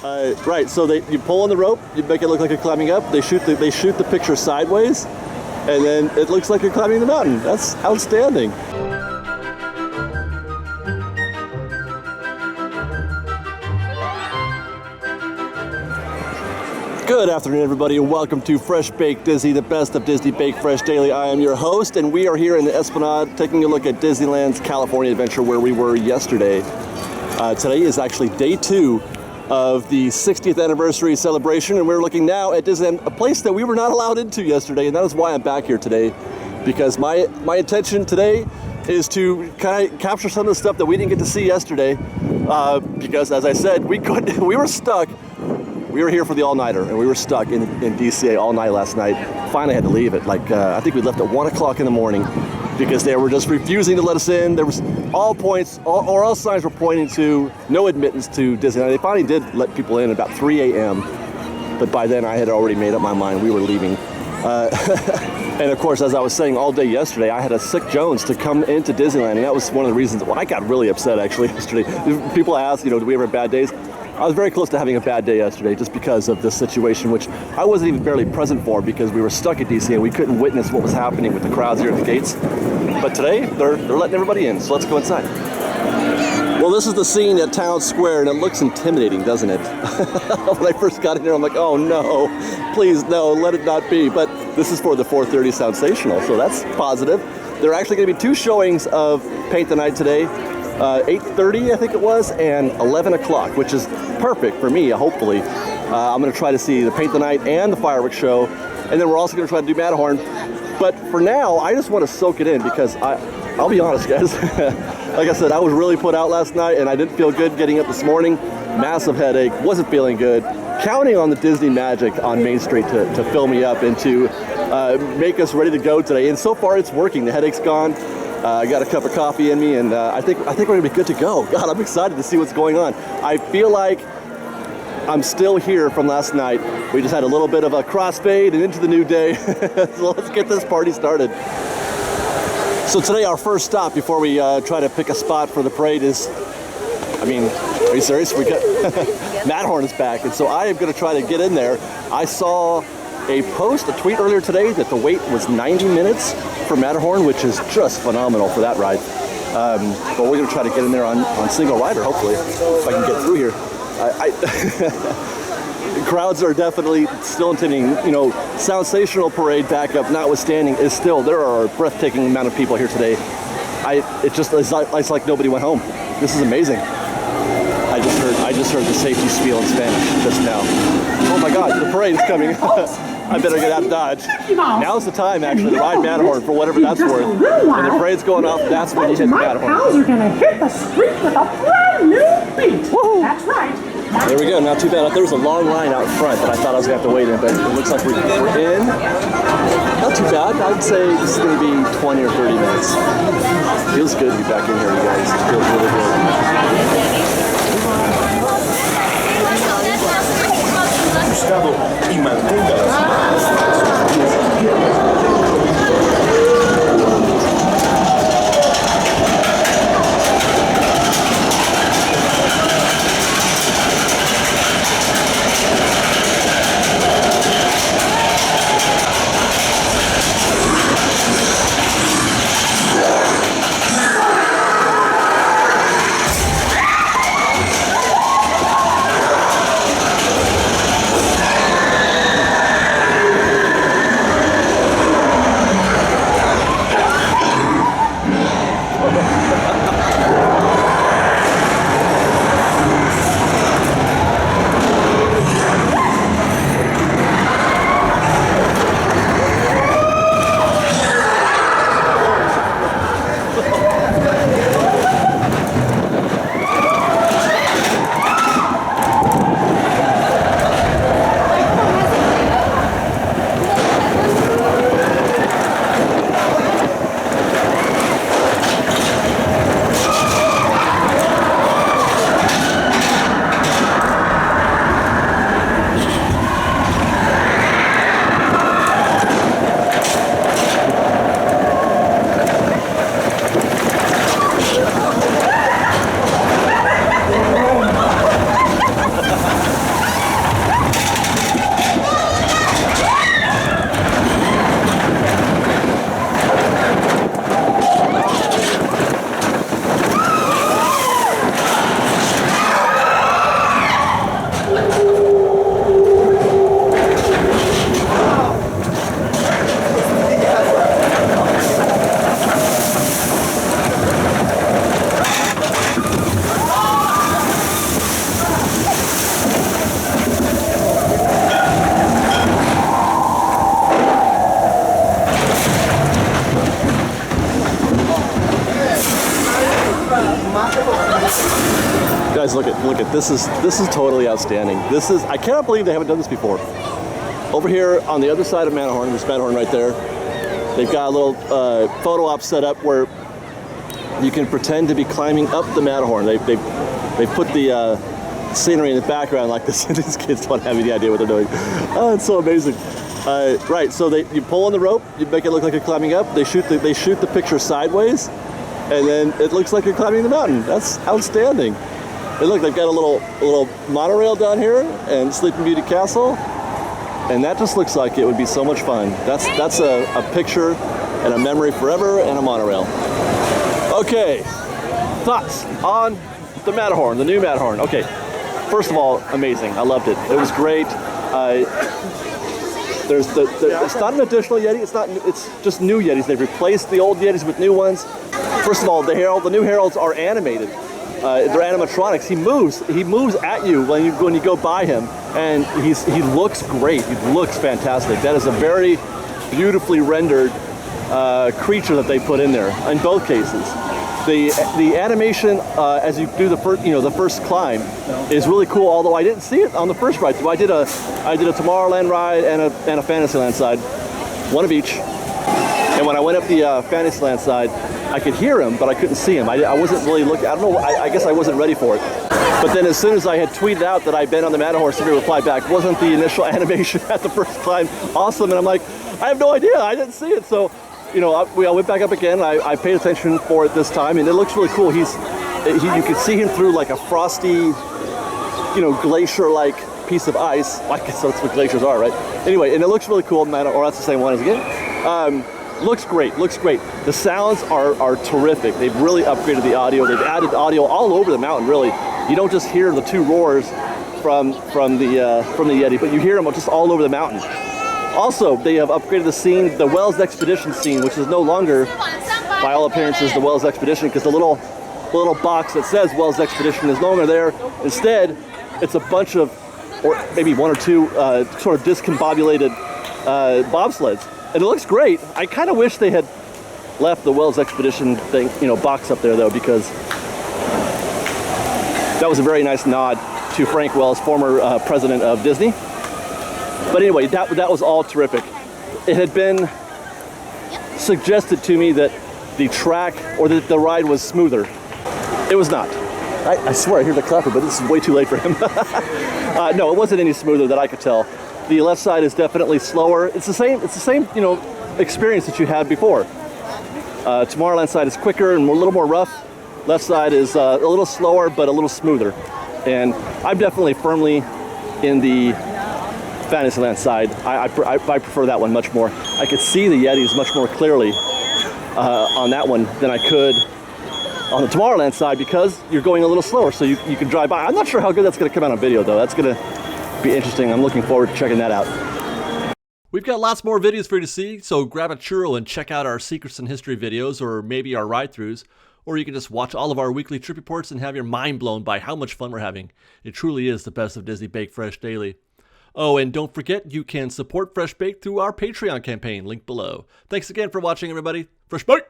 Right, so you pull on the rope, you make it look like you're climbing up. They shoot the picture sideways, and then it looks like you're climbing the mountain. That's outstanding. Good afternoon, everybody, and welcome to Fresh Baked Disney, the best of Disney Baked Fresh Daily. I am your host, and we are here in the Esplanade taking a look at Disneyland's California Adventure, where we were yesterday. Today is actually day 2 of the 60th anniversary celebration, and we're looking now at Disneyland, a place that we were not allowed into yesterday, and that is why I'm back here today, because my intention today is to kind of capture some of the stuff that we didn't get to see yesterday, because as I said, we were stuck. We were here for the all-nighter, and we were stuck in DCA all night last night. Finally had to leave at I think we left at 1 o'clock in the morning because they were just refusing to let us in. There was all signs were pointing to no admittance to Disneyland. They finally did let people in about 3 a.m., but by then I had already made up my mind. We were leaving. And of course, as I was saying all day yesterday, I had a sick Jones to come into Disneyland, and that was one of the reasons why I got really upset actually yesterday. People ask, do we ever have bad days? I was very close to having a bad day yesterday just because of this situation, which I wasn't even barely present for because we were stuck at DC and we couldn't witness what was happening with the crowds here at the gates. But today, they're letting everybody in, so let's go inside. Well, this is the scene at Town Square, and it looks intimidating, doesn't it? When I first got in here, I'm like, oh no, please no, let it not be. But this is for the 4:30 Soundsational, so that's positive. There are actually going to be 2 showings of Paint the Night today. 8:30 I think it was, and 11 o'clock, which is perfect for me, hopefully. I'm going to try to see the Paint the Night and the fireworks show, and then we're also going to try to do Matterhorn. But for now, I just want to soak it in because I'll be honest, guys. Like I said, I was really put out last night, and I didn't feel good getting up this morning. Massive headache, wasn't feeling good. Counting on the Disney magic on Main Street to fill me up and to make us ready to go today. And so far, it's working. The headache's gone. I got a cup of coffee in me, and I think we're gonna be good to go. God, I'm excited to see what's going on. I feel like I'm still here from last night. We just had a little bit of a crossfade and into the new day. So let's get this party started. So today, our first stop before we try to pick a spot for the parade is, are you serious? We got Matterhorn is back, and so I am gonna try to get in there. I saw a tweet earlier today that the wait was 90 minutes for Matterhorn, which is just phenomenal for that ride. But we're going to try to get in there on single rider, hopefully, if I can get through here. Crowds are definitely still intimidating. Soundsational parade backup notwithstanding, there are a breathtaking amount of people here today. It's like nobody went home. This is amazing. I just heard the safety spiel in Spanish just now. Oh my God, the parade is coming. I better get out of Dodge. Now's the time, actually, to ride Matterhorn for whatever that's worth. When the parade's going off, that's when you hit the Matterhorn. My pals are gonna hit the street with a brand new beat. Woohoo! That's right. There we go, not too bad. There was a long line out front that I thought I was gonna have to wait in, but it looks like we're in. Not too bad. I'd say this is gonna be 20 or 30 minutes. Feels good to be back in here, you guys. It feels really good. Estado y mantenga las manos. look at this is totally outstanding. I cannot believe they haven't done this before. Over here on the other side of Matterhorn, there's Matterhorn right there. They've got a little photo op set up where you can pretend to be climbing up the Matterhorn. They put the scenery in the background like this. These kids don't have any idea what they're doing. Oh, it's so amazing. Right, so you pull on the rope, you make it look like you're climbing up. They shoot the picture sideways, and then it looks like you're climbing the mountain. That's outstanding. And look, they've got a little monorail down here and Sleeping Beauty Castle, and that just looks like it would be so much fun. That's a picture and a memory forever, and a monorail. Okay, thoughts on the Matterhorn, the new Matterhorn. Okay, first of all, amazing. I loved it. It was great. It's not an additional Yeti. It's just new Yetis. They've replaced the old Yetis with new ones. First of all, the new heralds are animated. They're animatronics. He moves at you when you go by him, and he looks great. He looks fantastic. That is a very beautifully rendered creature that they put in there in both cases. The animation as you do the first climb is really cool. Although I didn't see it on the first ride. So I did a Tomorrowland ride and a Fantasyland side, one of each. And when I went up the Fantasyland side, I could hear him, but I couldn't see him. I wasn't really looking. I don't know. I guess I wasn't ready for it. But then as soon as I had tweeted out that I'd been on the Matterhorn, somebody replied back, "Wasn't the initial animation at the first climb awesome?" And I'm like, I have no idea. I didn't see it. So, I went back up again. I paid attention for it this time, and it looks really cool. You can see him through like a frosty, glacier-like piece of ice. I guess that's what glaciers are, right? Anyway, and it looks really cool. Or that's the same one as again. Looks great. The sounds are terrific. They've really upgraded the audio. They've added audio all over the mountain. Really, you don't just hear the two roars from the Yeti, but you hear them just all over the mountain. Also, they have upgraded the scene, the Wells Expedition scene, which is no longer, by all appearances, the Wells Expedition, because the little box that says Wells Expedition is no longer there. Instead, it's a bunch of, or maybe one or two, sort of discombobulated bobsleds. And it looks great. I kind of wish they had left the Wells Expedition thing, box up there though, because that was a very nice nod to Frank Wells, former president of Disney. But anyway, that was all terrific. It had been suggested to me that the track or that the ride was smoother. It was not. I swear I hear the clapper, but this is way too late for him. No, it wasn't any smoother that I could tell. The left side is definitely slower. It's the same, experience that you had before. Tomorrowland side is quicker and a little more rough. Left side is a little slower, but a little smoother. And I'm definitely firmly in the Fantasyland side. I prefer that one much more. I could see the Yetis much more clearly on that one than I could on the Tomorrowland side because you're going a little slower, so you can drive by. I'm not sure how good that's going to come out on video, though. That's going to be interesting. I'm looking forward to checking that out. We've got lots more videos for you to see, so grab a churro and check out our Secrets in History videos, or maybe our ride-throughs, or you can just watch all of our weekly trip reports and have your mind blown by how much fun we're having. It truly is the best of Disney Baked Fresh Daily. Oh, and don't forget, you can support Fresh Baked through our Patreon campaign, link below. Thanks again for watching, everybody. Fresh Baked!